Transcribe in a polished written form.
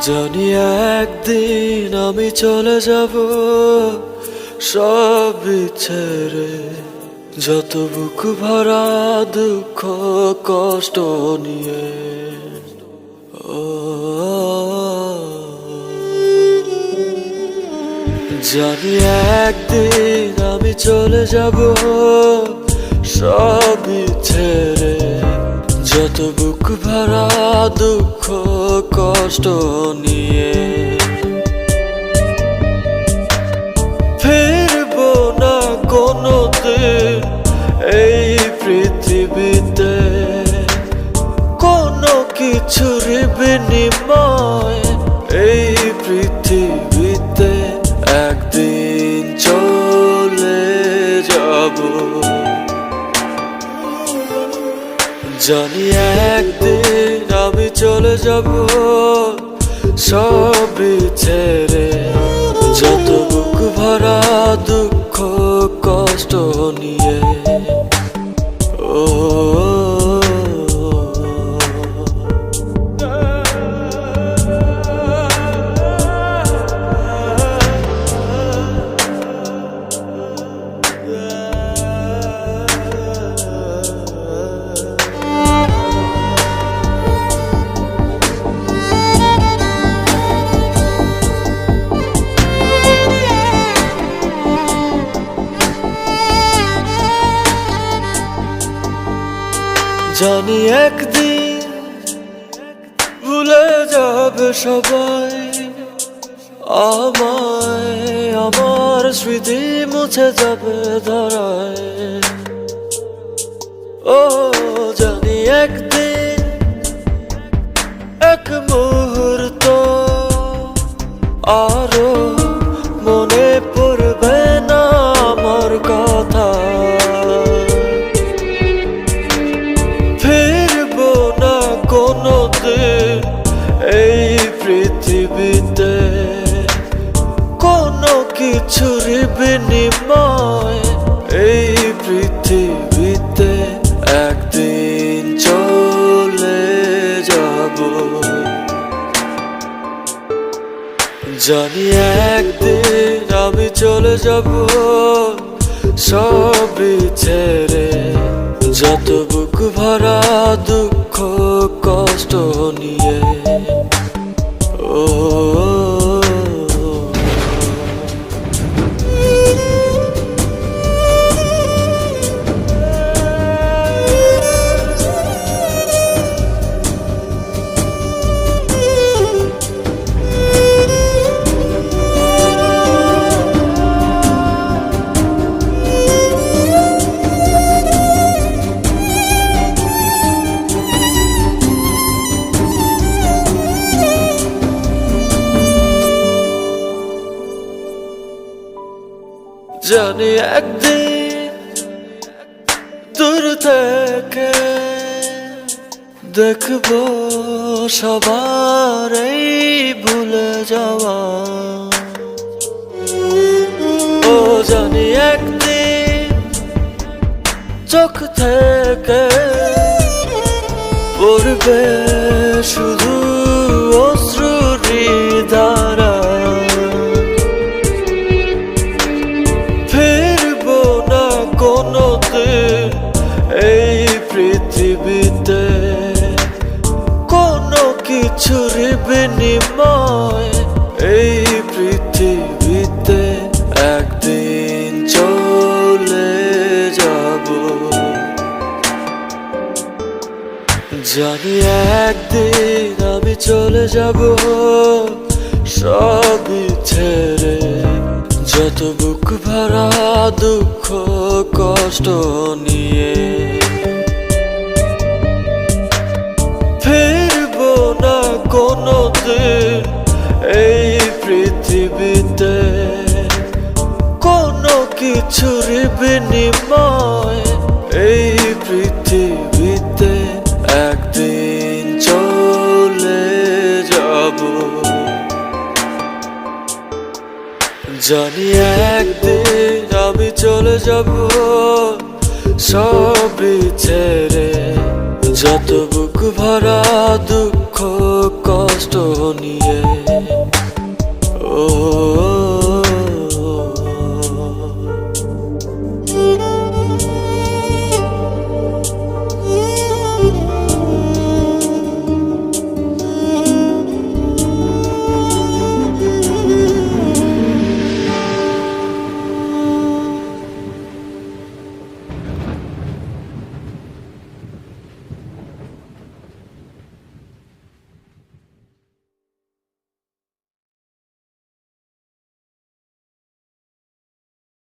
জানি একদিন আমি চলে যাব সব ছেড়ে, যত বুক ভরা দুঃখ কষ্ট নিয়ে। ও জানি একদিন আমি চলে যাব সব ছেড়ে, যত বুক ভরা দুঃখ কষ্ট নিয়ে। ফিরবো না কোনোদিন এই পৃথিবীতে, কোনো কিছুর বিনিময় এই পৃথিবীতে একদিন চলে যাব। জানি একদিন আমি চলে যাব সব ছেড়ে, যত বুক ভরা দুঃখ কষ্ট নিয়ে। ও জানি একদিন ভুলে যাবে সবাই আমায়, আমার স্মৃতি মুছে যাবে ধরায়। ও জানি একদিন এক মুহূর্ত আরো মনে পড়বে না আমার কথা। ফিরবো না কোনোদিন এই পৃথিবীতে, কোনো কিছুর বিনিময় এই পৃথিবীতে একদিন চলে যাব। জানি একদিন আমি চলে যাব সব ছেড়ে, যত বুক ভরা দুঃখ কষ্ট নিয়ে। ও জানি একদিন দূর থেকে দেখবো সবার এই ভুলে যাওয়া। ও জানি একদিন চোখ থেকে পড়বে শুধু অশ্রুরি ধারা। ফিরবো না কোনোদিন এই পৃথিবীতে, কোনো কিছুর বিনিময় এই পৃথিবীতে একদিন চলে যাব। জানি একদিন আমি চলে যাব সব ছেড়ে, যত বুক ভরা দুঃখ কষ্ট নিয়ে। ফিরবো না কোনোদিন এই পৃথিবীতে, কোনো কিছুর বিনিময় এই পৃথিবীতে একদিন চলে যাব। জানি একদিন আমি চলে যাব সব ছেড়ে, যত বুক ভরা দুঃখ কষ্ট কষ্ট নিয়ে ও